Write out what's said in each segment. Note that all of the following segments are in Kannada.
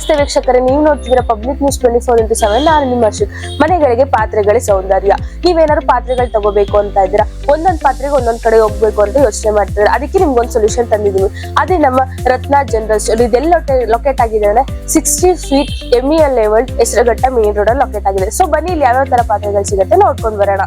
ನಮಸ್ತೆ ವೀಕ್ಷಕರೇ, ನೀವು ನೋಡ್ತಿದ್ದೀರಾ ಪಬ್ಲಿಕ್ ನ್ಯೂಸ್ 24x7. ನಾನು ನಿಮ್ಮ ಹರ್ಷಿತ್. ಮನೆಗಳಿಗೆ ಪಾತ್ರೆಗಳೇ ಸೌಂದರ್ಯ. ನೀವೇನಾದ್ರು ಪಾತ್ರೆಗಳು ತಗೋಬೇಕು ಅಂತ ಇದ್ದೀರಾ, ಒಂದೊಂದು ಪಾತ್ರೆಗೆ ಒಂದೊಂದ್ ಕಡೆ ಹೋಗ್ಬೇಕು ಅಂತ ಯೋಚನೆ ಮಾಡ್ತಿದ್ದಾರೆ. ಅದಕ್ಕೆ ನಿಮ್ಗೊಂದು ಸೊಲ್ಯೂಷನ್ ತಂದಿದೀವಿ. ಅದೇ ನಮ್ಮ ರತ್ನ ಜನರಲ್ ಸ್ಟೋರ್. ಇದೆಲ್ಲ ಲೊಕೇಟ್ ಆಗಿದೆ 60 feet MEL level Hesaraghatta Main road ಅಲ್ಲಿ ಲೊಕೇಟ್ ಆಗಿದೆ. ಸೊ ಬನ್ನಿ, ಇಲ್ಲಿ ಯಾವ್ಯಾವ ತರ ಪಾತ್ರೆಗಳು ಸಿಗುತ್ತೆ ನೋಡ್ಕೊಂಡ್ ಬರೋಣ.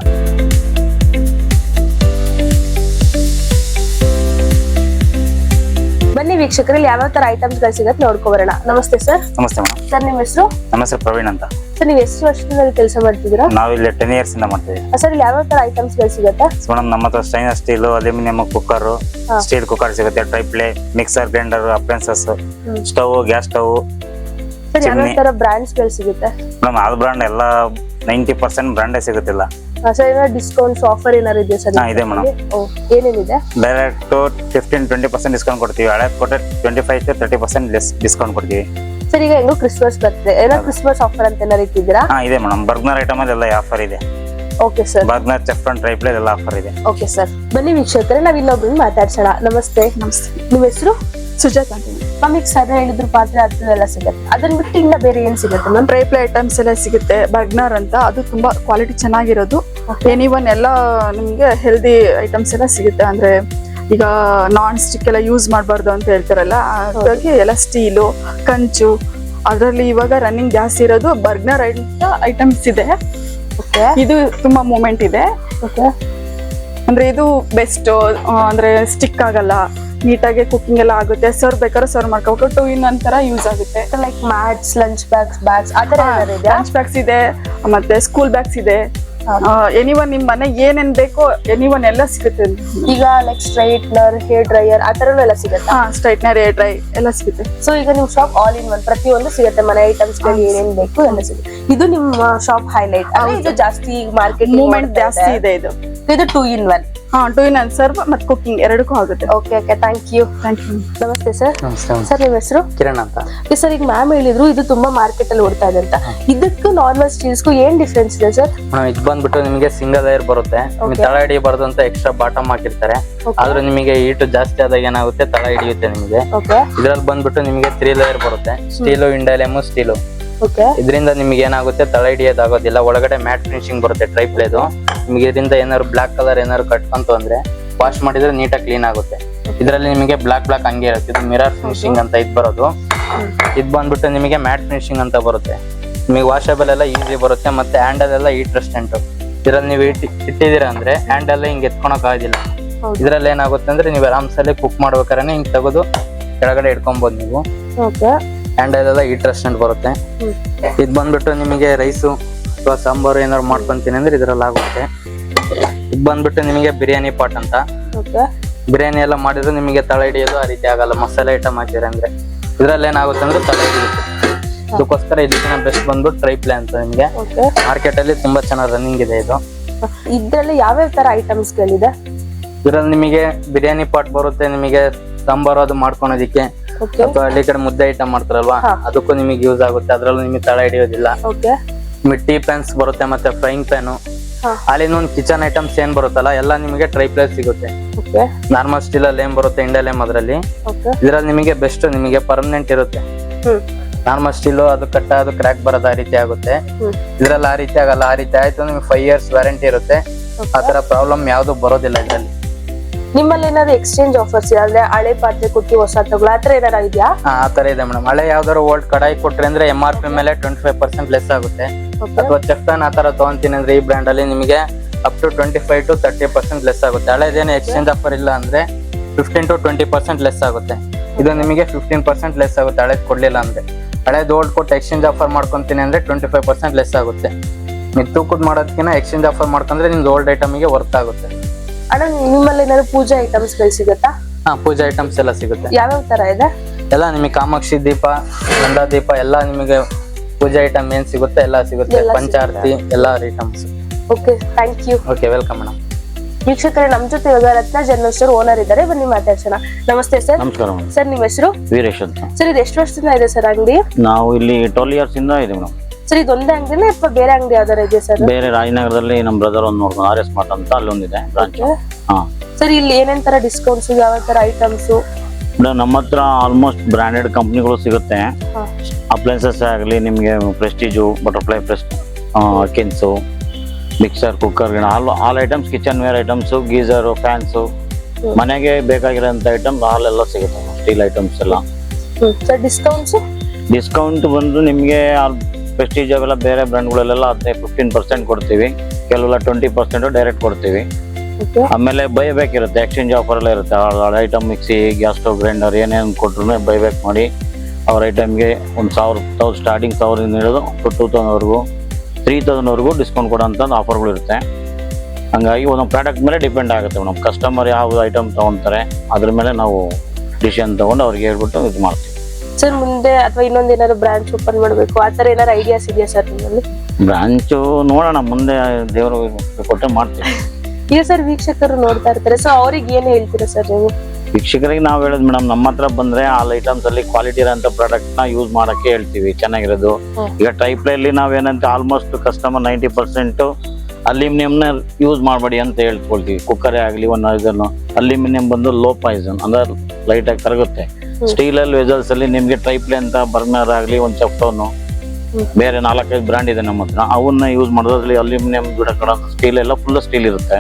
ಬನ್ನಿ ವೀಕ್ಷಕರು, ಇಲ್ಲಿ ಯಾವ ತರ ಐಟಮ್ಸ್ ಗಳು ಸಿಗುತ್ತೆ ನೋಡ್ಕೊಬರೋಣ. ನಮಸ್ತೆ ಸರ್. ನಮಸ್ತೆ ಮೇಡಮ್. ಸರ್ ನಿಮ್ಮ ಹೆಸರು? ನಮ್ಮ ಹೆಸರು ಪ್ರವೀಣ್ ಅಂತ. ಸರ್ ನೀವು ಎಷ್ಟು ವರ್ಷದಿಂದ ಕೆಲಸ ಮಾಡ್ತಿದ್ದೀರಾ? ನಾವು ಇಲ್ಲಿ 10 years ಇಂದ ಮಾಡ್ತೀವಿ. ಸರ್ ಇಲ್ಲಿ ಯಾವ ತರ ಐಟಮ್ಸ್ ಗಳು ಸಿಗುತ್ತೆ? ಮೇಡಮ್ ನಮ್ಮ ಹತ್ರ stainless steel, aluminium cooker, steel cooker ಸಿಗುತ್ತೆ, tri ply, mixer, grinder, appliances, stove, gas stove. Sir ಯಾವ ತರ ಬ್ರಾಂಡ್ಸ್ ಗಳು ಸಿಗುತ್ತೆ? ಮೇಡಮ್ ಆಲ್ ಬ್ರಾಂಡ್ ಎಲ್ಲ 90% ಬ್ರಾಂಡೇ ಸಿಗುತ್ತಿಲ್ಲ. ಸರ್ ಏನಾದ್ರು ಡಿಸ್ಕೌಂಟ್ಸ್ ಆಫರ್ ಏನಾದ್ರು ಇದೆಯಾ ಸರ್? ಇದೆ ಮೇಡಮ್. ಏನೇನಿದೆ? ಡೈರೆಕ್ಟ್ 15-20% ಡಿಸ್ಕೌಂಟ್ ಕೊಡ್ತೀವಿ. ಹಳೆ ಕೊಟ್ಟರೆ 25-30% ಡಿಸ್ಕೌಂಟ್ ಕೊಡ್ತೀವಿ. ಸರ್ ಈಗ ಹೆಂಗೋ ಕ್ರಿಸ್ಮಸ್ ಬರ್ತದೆ, ಏನೋ ಕ್ರಿಸ್ಮಸ್ ಆಫರ್ ಅಂತ ಏನಾರು ಇಟ್ಟಿದ್ದೀರಾ? ಇದೆ ಮೇಡಮ್. ಬರ್ಗ್ನರ್ ಐಟಮ್ ಎಲ್ಲ ಆಫರ್ ಇದೆ. Okay sir. ಬರ್ಗ್ನರ್, ಚೆಫ್ರನ್, ಟ್ರೈ ಪ್ಲೇ ಎಲ್ಲ ಆಫರ್ ಇದೆ. Okay sir. ಬನ್ನಿ ವೀಕ್ಷಕರೇ, ನಾವ್ ಇನ್ನೊಬ್ರು ಮಾತಾಡ್ಸೋಣ. ನಮಸ್ತೆ. ನಮಸ್ತೆ. ನಿಮ್ಮ ಹೆಸರು? ಸುಜಾತ ಅಂತ. ನಮಗೆ ಸರ್ ಹೇಳಿದ್ರು ಪಾತ್ರೆ ಅದೆಲ್ಲ ಸಿಗುತ್ತೆ. ಅದನ್ನ ಬಿಟ್ಟು ಇನ್ನ ಬೇರೆ ಏನ್ ಸಿಗುತ್ತೆ ಮ್ಯಾಮ್? ಟ್ರೈ ಪ್ಲೇ ಐಟಮ್ಸ್ ಎಲ್ಲ ಸಿಗುತ್ತೆ. ಬರ್ಗ್ನರ್ ಅಂತ, ಅದು ತುಂಬಾ ಕ್ವಾಲಿಟಿ ಚೆನ್ನಾಗಿರೋದು. ಎನಿವನ್ ಎಲ್ಲ ನಿಮ್ಗೆ ಹೆಲ್ದಿ ಐಟಮ್ಸ್ ಎಲ್ಲ ಸಿಗುತ್ತೆ. ಅಂದ್ರೆ ಈಗ ನಾನ್ ಸ್ಟಿಕ್ ಎಲ್ಲ ಯೂಸ್ ಮಾಡಬಾರ್ದು ಅಂತ ಹೇಳ್ತಾರಲ್ಲ, ಹಾಗಾಗಿ ಎಲ್ಲ ಸ್ಟೀಲು, ಕಂಚು, ಅದರಲ್ಲಿ ಇವಾಗ ರನ್ನಿಂಗ್ ಜಾಸ್ತಿ ಇರೋದು ಬರ್ಗ್ನರ್ ಅಂತ ಐಟಮ್ಸ್ ಇದೆ. ಇದು ತುಂಬಾ ಮೂಮೆಂಟ್ ಇದೆ. ಅಂದ್ರೆ ಇದು ಬೆಸ್ಟ್. ಅಂದ್ರೆ ಸ್ಟಿಕ್ ಆಗಲ್ಲ, ನೀಟಾಗಿ ಕುಕಿಂಗ್ ಎಲ್ಲ ಆಗುತ್ತೆ. ಸರ್ವ್ ಬೇಕಾದ್ರೆ ಸರ್ವ್ ಮಾಡ್ಕೋಬೇಕು. 2 in 1 ತರ ಯೂಸ್ ಆಗುತ್ತೆ. ಲೈಕ್ ಮ್ಯಾಟ್ಸ್, ಲಂಚ್ ಬ್ಯಾಗ್ಸ್ ಆತರ ಲಂಚ್ ಬ್ಯಾಗ್ಸ್ ಇದೆ, ಮತ್ತೆ ಸ್ಕೂಲ್ ಬ್ಯಾಗ್ಸ್ ಇದೆ. ಎನಿವನ್ ನಿಮ್ ಮನೆ ಏನೇನ್ ಬೇಕೋ ಎನಿವನ್ ಎಲ್ಲ ಸಿಗುತ್ತೆ. ಈಗ ಲೈಕ್ ಸ್ಟ್ರೈಟ್ನರ್, ಹೇರ್ ಡ್ರೈಯರ್ ಆತರ ಎಲ್ಲ ಸಿಗುತ್ತೆ. ಸ್ಟ್ರೈಟ್ನರ್, ಹೇರ್ ಡ್ರೈ ಎಲ್ಲ ಸಿಗುತ್ತೆ. ಸೊ ಈಗ ನಿಮ್ ಶಾಪ್ ಆಲ್ ಇನ್ ಒನ್ ಪ್ರತಿಯೊಂದು ಸಿಗುತ್ತೆ. ಮನೆ ಐಟಮ್ಸ್ ಏನೇನ್ ಬೇಕು ಎಲ್ಲ ಸಿಗುತ್ತೆ. ಇದು ನಿಮ್ಮ ಶಾಪ್ ಹೈಲೈಟ್. ಇದು ಜಾಸ್ತಿ ಮಾರ್ಕೆಟ್ ಮೂವ್ಮೆಂಟ್ ಜಾಸ್ತಿ ಇದೆ. ಇದು 2 in 1. 2 in 1 ಸರ್ವ್ ಮತ್ತೆ ಕುಕಿಂಗ್ ಎರಡಕ್ಕೂ ಆಗುತ್ತೆ. Okay, thank you. ನಮಸ್ತೆ ಸರ್. ಸರ್ ನಿಮ್ಮ ಹೆಸರು? ಕಿರಣ್ ಅಂತ. ಸರ್ ಈಗ ಮ್ಯಾಮ್ ಹೇಳಿದ್ರು ಇದು ತುಂಬಾ ಮಾರ್ಕೆಟ್ ಅಲ್ಲಿ ಓಡ್ತಾ ಇದೆ ಅಂತ. ಇದಕ್ಕೂ ನಾರ್ಮಲ್ ಸ್ಟೀಲ್ಸ್ಗೂ ಏನ್ ಡಿಫ್ರೆನ್ಸ್ ಇದೆ ಸರ್? ಇದು ಬಂದ್ಬಿಟ್ಟು ನಿಮಗೆ ಸಿಂಗಲ್ ಲೇಯರ್ ಬರುತ್ತೆ. ತಳ ಹಿಡಿಯಬಾರ್ದು ಅಂತ ಎಕ್ಸ್ಟ್ರಾ ಬಾಟಮ್ ಹಾಕಿರ್ತಾರೆ. ಆದ್ರೆ ನಿಮಗೆ ಹೀಟ್ ಜಾಸ್ತಿ ಆದಾಗ ಏನಾಗುತ್ತೆ, ತಳ ಹಿಡಿಯುತ್ತೆ ನಿಮಗೆ. ಇದ್ರಲ್ಲಿ ಬಂದ್ಬಿಟ್ಟು ನಿಮಗೆ 3 ಲೇಯರ್ ಬರುತ್ತೆ. Steel, Hindalium, steel. ಇದರಿಂದ ನಿಮ್ಗೆ ಏನಾಗುತ್ತೆ, ತಳ ಹಿಡಿಯೋದಾಗೋದಿಲ್ಲ. ಒಳಗಡೆ ಮ್ಯಾಟ್ ಫಿನಿಶಿಂಗ್ ಬರುತ್ತೆ ಟ್ರೈ ಪ್ಲೇದು. ನಿಮ್ಗೆ ಇದರಿಂದ ಏನಾದ್ರು ಬ್ಲಾಕ್ ಕಲರ್ ಏನಾದ್ರು ಕಟ್ಕೊಂತು ಅಂದ್ರೆ ವಾಶ್ ಮಾಡಿದ್ರೆ ನೀಟಾಗಿ ಕ್ಲೀನ್ ಆಗುತ್ತೆ. ಇದರಲ್ಲಿ ನಿಮಗೆ ಬ್ಲಾಕ್ ಹಂಗೆ ಇರುತ್ತೆ. ಇದು ಮಿರರ್ ಫಿನಿಶಿಂಗ್ ಅಂತ ಇದು ಬರೋದು. ಇದು ಬಂದ್ಬಿಟ್ಟು ನಿಮಗೆ ಮ್ಯಾಟ್ ಫಿನಿಶಿಂಗ್ ಅಂತ ಬರುತ್ತೆ. ನಿಮಗೆ ವಾಷಬಲ್ ಎಲ್ಲ ಈಸಿ ಬರುತ್ತೆ. ಮತ್ತೆ ಹ್ಯಾಂಡಲ್ ಎಲ್ಲ ಹೀಟ್ ರೆಸಿಸ್ಟೆಂಟ್. ಇದರಲ್ಲಿ ನೀವು ಇಟ್ಟಿದ್ದೀರಾ ಅಂದ್ರೆ ಹ್ಯಾಂಡಲ್ ಹಿಂಗೆ ಎತ್ಕೊಳಕ್ ಆಗೋದಿಲ್ಲ. ಇದ್ರಲ್ಲಿ ಏನಾಗುತ್ತೆ ಅಂದ್ರೆ ನೀವು ಆರಾಮ್ಸಲ್ಲಿ ಕುಕ್ ಮಾಡ್ಬೇಕಾದ್ರೆ ಹಿಂಗ್ ತೆಗೆದು ಕೆಳಗಡೆ ಇಟ್ಕೊಬಹುದು ನೀವು. ಹ್ಯಾಂಡಲ್ ಎಲ್ಲ ಹೀಟ್ ರೆಸಿಸ್ಟೆಂಟ್ ಬರುತ್ತೆ. ಇದು ಬಂದ್ಬಿಟ್ಟು ನಿಮಗೆ ರೈಸು ಅಥವಾ ಸಾಂಬಾರು ಏನಾದ್ರು ಮಾಡ್ಕೊಂತೀನಿ ಅಂದ್ರೆ ಇದ್ರಲ್ಲಿ ಆಗುತ್ತೆ. ಇದು ಬಂದ್ಬಿಟ್ಟು ನಿಮಗೆ ಬಿರಿಯಾನಿ ಪಾಟ್ ಅಂತ. ಬಿರಿಯಾನಿ ಎಲ್ಲ ಮಾಡಿದ್ರೆ ನಿಮಗೆ ತಳ ಹಿಡಿಯೋದು ಆ ರೀತಿ ಆಗಲ್ಲ. ಮಸಾಲೆ ಐಟಮ್ ಹಾಕಿದ್ರೆ ಅಂದ್ರೆ ಇದ್ರಲ್ಲಿ ಏನಾಗುತ್ತೆ ಅಂದ್ರೆ ತಳ ಹಿಡಿಯುತ್ತೆ. ಅದಕ್ಕೋಸ್ಕರ ಇದಕ್ಕಿಂತ ಬೆಸ್ಟ್ ಬಂದ್ಬಿಟ್ಟು ಟ್ರೈ ಪ್ಲೇ ಅಂತ. ನಿಮಗೆ ಮಾರ್ಕೆಟ್ ಅಲ್ಲಿ ತುಂಬಾ ಚೆನ್ನಾಗಿ ರನ್ನಿಂಗ್ ಇದೆ ಇದು. ಇದ್ರಲ್ಲಿ ಯಾವ್ಯಾವ ತರ ಐಟಮ್ಸ್ ಗಳಿದೆ? ಇದ್ರಲ್ಲಿ ನಿಮಗೆ ಬಿರಿಯಾನಿ ಪಾಟ್ ಬರುತ್ತೆ. ನಿಮಗೆ ಸಾಂಬಾರು ಅದು ಮಾಡ್ಕೊಳೋದಿಕ್ಕೆ, ಅಥವಾ ಹಳ್ಳಿ ಕಡೆ ಮುದ್ದೆ ಐಟಮ್ ಮಾಡ್ತಾರಲ್ವಾ, ಅದಕ್ಕೂ ನಿಮಗೆ ಯೂಸ್ ಆಗುತ್ತೆ. ಅದ್ರಲ್ಲೂ ನಿಮಗೆ ತಳ ಹಿಡಿಯೋದಿಲ್ಲ. ನಿಮಗೆ ಟೀ ಪ್ಯಾನ್ಸ್ ಬರುತ್ತೆ, ಮತ್ತೆ ಫ್ರೈಯಿಂಗ್ ಪ್ಯಾನು, ಅಲ್ಲಿನ ಒಂದು ಕಿಚನ್ ಐಟಮ್ಸ್ ಏನ್ ಬರುತ್ತಲ್ಲ ಎಲ್ಲ ನಿಮಗೆ ಟ್ರೈ ಪ್ಲೇ ಸಿಗುತ್ತೆ. ನಾರ್ಮಲ್ ಸ್ಟೀಲ್ ಅಲ್ಲಿ ಏನ್ ಬರುತ್ತೆ, ಇಂಡಾಲಿಯಂ ಅದ್ರಲ್ಲಿ. ಇದ್ರಲ್ಲಿ ನಿಮಗೆ ಬೆಸ್ಟ್, ನಿಮಗೆ ಪರ್ಮನೆಂಟ್ ಇರುತ್ತೆ. ನಾರ್ಮಲ್ ಸ್ಟೀಲು ಅದು ಅದು ಕ್ರ್ಯಾಕ್ ಬರೋದು ಆ ರೀತಿ ಆಗುತ್ತೆ. ಇದ್ರಲ್ಲಿ ಆ ರೀತಿ ಆಗಲ್ಲ. ಆ ರೀತಿ ಆಯ್ತು ನಿಮ್ಗೆ 5 years ವ್ಯಾರಂಟಿ ಇರುತ್ತೆ. ಆತರ ಪ್ರಾಬ್ಲಮ್ ಯಾವ್ದು ಬರೋದಿಲ್ಲ ಇದರಲ್ಲಿ. ನಿಮ್ಮಲ್ಲಿ ಏನಾದ್ರು ಎಕ್ಸ್ಚೇಂಜ್ ಆಫರ್ಸ್ ಅಂದ್ರೆ ಹಳೆ ಪಾತ್ರೆ ಕೊಟ್ಟು ಹೊಸ ತಗೊಳ್ಳೋ ಆತರ ಏನಾರ ಇದೆಯಾ? ಆತರ ಇದೆ ಮೇಡಮ್. ಹಳೆ ಯಾವ್ದಾದ್ರು ಓಲ್ಡ್ ಕಡಾಯಿ ಕೊಟ್ರೆ ಅಂದ್ರೆ MRP ಮೇಲೆ 25% ಲೆಸ್ ಆಗುತ್ತೆ. ಅಥವಾ ಚೆಫ್ಟನ್ ಆತರ ತಗೊಂತೀನಿ ಅಂದ್ರೆ ಈ ಬ್ರ್ಯಾಂಡ್ ಅಲ್ಲಿ ನಿಮಗೆ ಅಪ್ ಟು 25-30% ಲೆಸ್ ಆಗುತ್ತೆ. ಹಳೆದೇನು ಎಕ್ಸ್ಚೇಂಜ್ ಆಫರ್ ಇಲ್ಲ ಅಂದ್ರೆ 15-20% ಲೆಸ್ ಆಗುತ್ತೆ. ಇದು ನಿಮಗೆ 15% ಲೆಸ್ ಆಗುತ್ತೆ ಹಳೇದ್ ಕೊಡ್ಲಿಲ್ಲ ಅಂದ್ರೆ. ಹಳೇದ್ ಓಲ್ಡ್ ಕೊಟ್ಟು ಎಕ್ಸ್ಚೇಂಜ್ ಆಫರ್ ಮಾಡ್ಕೊಂತೀನಿ ಅಂದ್ರೆ 25% ಲೆಸ್ ಆಗುತ್ತೆ. ನೀವು ತೂಕದ ಮಾಡೋದಕ್ಕಿಂತ ಎಕ್ಸ್ಚೇಂಜ್ ಆಫರ್ ಮಾಡ್ಕೊಂಡ್ರೆ ನಿಮ್ದು ಓಲ್ಡ್ ಐಟಮ್ಗೆ ವರ್ತ್ ಆಗುತ್ತೆ. ಅಣ್ಣ ನಿಮ್ಮಲ್ಲಿ ಏನಾದ್ರು ಪೂಜಾ ಐಟಮ್ಸ್ ಗಳು ಸಿಗುತ್ತಾ? ಪೂಜಾ ಐಟಮ್ಸ್ ಎಲ್ಲ ಸಿಗುತ್ತೆ. ಯಾವ್ಯಾವ ತರ ಇದೆ? ಎಲ್ಲ ನಿಮಗೆ ಕಾಮಾಕ್ಷಿ ದೀಪ, ಗಂಧಾ ದೀಪ ಎಲ್ಲ ನಿಮಗೆ ಪೂಜಾ ಐಟಮ್ ಏನ್ ಸಿಗುತ್ತೆ ಎಲ್ಲ ಸಿಗುತ್ತೆ. ಪಂಚಾರತಿ ಎಲ್ಲ items. Okay, thank you. Okay, welcome madam. ವೀಕ್ಷಕರೇ, ನಮ್ ಜೊತೆ ಇವಾಗ ರತ್ನ ಜನರಲ್ ಸ್ಟೋರ್ ಓನರ್ ಇದ್ದಾರೆ. ಬನ್ನಿ ಮಾತಾಡ್ಸೋಣ. ನಮಸ್ತೆ ಸರ್. ನಮಸ್ಕಾರ. ಸರ್ ನಿಮ್ಮ ಹೆಸರು? ವೀರೇಶ್ ಅಂತ. ಸರ್ ಇದು ಎಷ್ಟು ವರ್ಷದಿಂದ ಇದೆ ಸರ್ ಅಂಗಡಿ? ನಾವು ಇಲ್ಲಿ 12 years ಇಂದ ಇದೆ ಮೇಡಮ್. ಸರ್ ಇದೊಂದೇ ಅಂಗಡಿನ ಅಥವಾ ಬೇರೆ ಅಂಗಡಿ ಯಾವ್ದಾರ ಇದೆ ಸರ್? ಬೇರೆ ರಾಜನಗರದಲ್ಲಿ ನಮ್ಮ ಬ್ರದರ್ ಒಂದು ನೋಡ್ಕೊಂಡು RS ಮಾರ್ಟ್ ಅಂತ ಅಲ್ಲೊಂದಿದೆ ಬ್ರಾಂಚ್. ಸರ್ ಇಲ್ಲಿ ಏನೇನ್ ತರ ಡಿಸ್ಕೌಂಟ್ಸ್, ಯಾವ ತರ ಐಟಮ್ಸ್? ನಮ್ಮ ಹತ್ರ ಆಲ್ಮೋಸ್ಟ್ ಬ್ರಾಂಡೆಡ್ ಕಂಪ್ನಿಗಳು ಸಿಗುತ್ತೆ. ಅಪ್ಲೈನ್ಸಸ್ ಆಗಲಿ ನಿಮಗೆ ಪ್ರೆಸ್ಟೀಜು ಬಟರ್ಫ್ಲೈ ಕಿನ್ಸು mixer cooker all items kitchenware items geyser fans ಮನೆಗೆ ಬೇಕಾಗಿರೋಂಥ ಐಟಮ್ ಎಲ್ಲ ಸಿಗುತ್ತೆ ಸ್ಟೀಲ್ ಐಟಮ್ಸ್ ಎಲ್ಲ. Sir discounts? ಡಿಸ್ಕೌಂಟ್ ಬಂದು ನಿಮಗೆ ಪ್ರೆಸ್ಟೀಜ್ ಅವೆಲ್ಲ ಬೇರೆ ಬ್ರ್ಯಾಂಡ್ಗಳಲ್ಲೆಲ್ಲ 15% ಕೊಡ್ತೀವಿ, ಕೆಲವೆಲ್ಲ 20% ಡೈರೆಕ್ಟ್ ಕೊಡ್ತೀವಿ. ಆಮೇಲೆ ಬೈಬ್ಯಾಕ್ ಎಕ್ಸ್ಚೇಂಜ್ ಆಫರ್ ಎಲ್ಲ ಇರುತ್ತೆ. Item mixie gas stove grinder ಏನೇನು ಕೊಟ್ಟರು ಬೈಬ್ಯಾಕ್ ಮಾಡಿ ಅವ್ರ ಐಟಮ್ಗೆ ಒಂದು 1000 ಸ್ಟಾರ್ಟಿಂಗ್ 1000 ಹಿಡಿದು 2000ವರೆಗೂ 3000ವರೆಗೂ ಡಿಸ್ಕೌಂಟ್ ಕೊಡೋಂಥ ಆಫರ್ಗಳು ಇರುತ್ತೆ. ಹಂಗಾಗಿ ಒಂದೊಂದು ಪ್ರಾಡಕ್ಟ್ ಮೇಲೆ ಡಿಪೆಂಡ್ ಆಗುತ್ತೆ ಮೇಡಮ್. ಕಸ್ಟಮರ್ ಯಾವ ಐಟಮ್ ತೊಗೊತಾರೆ ಅದ್ರ ಮೇಲೆ ನಾವು ಡಿಸಿಷನ್ ತೊಗೊಂಡು ಅವ್ರಿಗೆ ಹೇಳ್ಬಿಟ್ಟು ಇದು ಮಾಡ್ತೀವಿ. ಸರ್ ಮುಂದೆ ಅಥವಾ ಇನ್ನೊಂದು ಏನಾದ್ರು ಬ್ರಾಂಚ್ ಓಪನ್ ಮಾಡಬೇಕು ಆ ಥರ ಏನಾದ್ರು ಐಡಿಯಾಸ್ ಇದೆಯಾ ಸರ್ ನಿಮ್ಮಲ್ಲಿ? ಬ್ರಾಂಚು ನೋಡೋಣ, ಮುಂದೆ ದೇವರು ಕೊಟ್ಟೆ ಮಾಡ್ತೀವಿ. ಈಗ ಸರ್ ವೀಕ್ಷಕರು ನೋಡ್ತಾ ಇರ್ತಾರೆ, ಸೊ ಅವ್ರಿಗೆ ಏನು ಹೇಳ್ತೀರಾ ಸರ್ ನೀವು? ವೀಕ್ಷಕರಿಗೆ ನಾವು ಹೇಳೋದು ಮೇಡಮ್, ನಮ್ಮ ಹತ್ರ ಬಂದ್ರೆ ಆಲ್ ಐಟಮ್ಸ್ ಅಲ್ಲಿ ಕ್ವಾಲಿಟಿ ಇರೋಂಥ ಪ್ರಾಡಕ್ಟ್ ನ ಯೂಸ್ ಮಾಡಕ್ಕೆ ಹೇಳ್ತೀವಿ, ಚೆನ್ನಾಗಿರೋದು. ಈಗ ಟ್ರೈಪ್ಲೈಲಿ ನಾವೇನಂತ ಆಲ್ಮೋಸ್ಟ್ ಕಸ್ಟಮರ್ 90% ಅಲ್ಯೂಮಿನಿಯಂನ ಯೂಸ್ ಮಾಡಬೇಡಿ ಅಂತ ಹೇಳ್ಕೊಳ್ತೀವಿ. ಕುಕ್ಕರೇ ಆಗಲಿ ಇದನ್ನು ಅಲ್ಯೂಮಿನಿಯಂ ಬಂದು ಲೋ ಪಾಯ್ಸನ್ ಅಂದ್ರೆ ಲೈಟ್ ಆಗಿ ಕರಗುತ್ತೆ. ಸ್ಟೀಲಲ್ಲಿ ವೆಸಲ್ಸ್ ಅಲ್ಲಿ ನಿಮ್ಗೆ ಟ್ರೈಪ್ಲೈ ಅಂತ ಬರ್ನರ್ ಆಗಲಿ ಒಂದು ಚಪ್ಟೋನು ಬೇರೆ 4-5 ಬ್ರ್ಯಾಂಡ್ ಇದೆ ನಮ್ಮ ಹತ್ರ, ಅವನ್ನ ಯೂಸ್ ಮಾಡೋದ್ರಲ್ಲಿ ಅಲ್ಯೂಮಿನಿಯಂ ಗಿಡ ಸ್ಟೀಲ್ ಎಲ್ಲ ಫುಲ್ ಸ್ಟೀಲ್ ಇರುತ್ತೆ.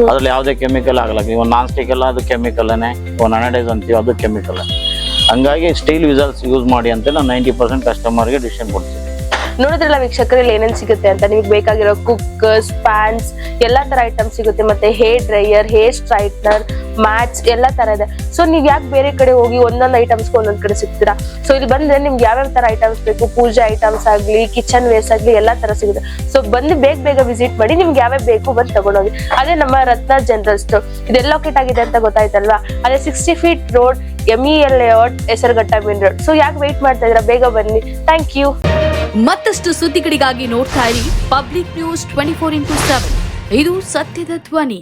ಅದ್ರಲ್ಲಿ ಯಾವುದೇ ಕೆಮಿಕಲ್ ಆಗಲ್ಲ. ಇವಾಗ ನಾನ್ ಸ್ಟಿಕ್ ಎಲ್ಲ ಅದು ಕೆಮಿಕಲ್ನೇ, ಅನಡೈಸ್ ಅಂತೀವಿ ಅದು ಕೆಮಿಕಲ್. ಹಂಗಾಗಿ ಸ್ಟೀಲ್ ವಿಸಲ್ಸ್ ಯೂಸ್ ಮಾಡಿ ಅಂತ ನಾವು 90% ಕಸ್ಟಮರ್ಗೆ ಡಿಸಿಷನ್ ಕೊಡ್ತೀವಿ. ನೋಡಿದ್ರಲ್ಲ ವೀಕ್ಷಕರಲ್ಲಿ ಏನೇನ್ ಸಿಗುತ್ತೆ ಅಂತ. ನಿಮಗೆ ಬೇಕಾಗಿರೋ ಕುಕ್ಕರ್ಸ್, ಪ್ಯಾನ್ಸ್ ಎಲ್ಲಾ ತರ ಐಟಮ್ ಸಿಗುತ್ತೆ, ಮತ್ತೆ hair dryer, hair straightener, mats ಎಲ್ಲಾ ತರ ಇದೆ. ಸೊ ನೀವ್ ಯಾಕೆ ಬೇರೆ ಕಡೆ ಹೋಗಿ ಒಂದೊಂದು ಐಟಮ್ಸ್ ಒಂದೊಂದ್ ಕಡೆ ಸಿಗ್ತೀರಾ? ಸೊ ಇಲ್ಲಿ ಬಂದ್ರೆ ನಿಮ್ಗೆ ಯಾವ್ಯಾವ ತರ ಐಟಮ್ಸ್ ಬೇಕು, ಪೂಜೆ ಐಟಮ್ಸ್ ಆಗ್ಲಿ, ಕಿಚನ್ ವೇರ್ಸ್ ಆಗ್ಲಿ ಎಲ್ಲಾ ತರ ಸಿಗುತ್ತೆ. ಸೊ ಬಂದು ಬೇಗ ವಿಸಿಟ್ ಮಾಡಿ, ನಿಮ್ಗೆ ಯಾವ್ಯಾವ ಬೇಕು ಬಂದು ತಗೊಂಡೋಗಿ. ಅದೇ ನಮ್ಮ ರತ್ನ ಜನರಲ್ ಸ್ಟೋರ್, ಇದೆಲ್ಲ ಲೊಕೇಟ್ ಆಗಿದೆ ಅಂತ ಗೊತ್ತಾಯ್ತಲ್ವಾ? ಅದೇ 60 Feet Road, MEL Layout, Hesaraghatta Main Road. So ಯಾಕೆ ವೇಟ್ ಮಾಡ್ತಾ ಇದ್ದೀರಾ? ಬೇಗ ಬನ್ನಿ. Thank you. ಮತ್ತಷ್ಟು ಸುದ್ದಿಗಳಿಗಾಗಿ ನೋಡ್ತಾ ಇರಿ ಪಬ್ಲಿಕ್ ನ್ಯೂಸ್ 24x7. ಇದು ಸತ್ಯದ ಧ್ವನಿ.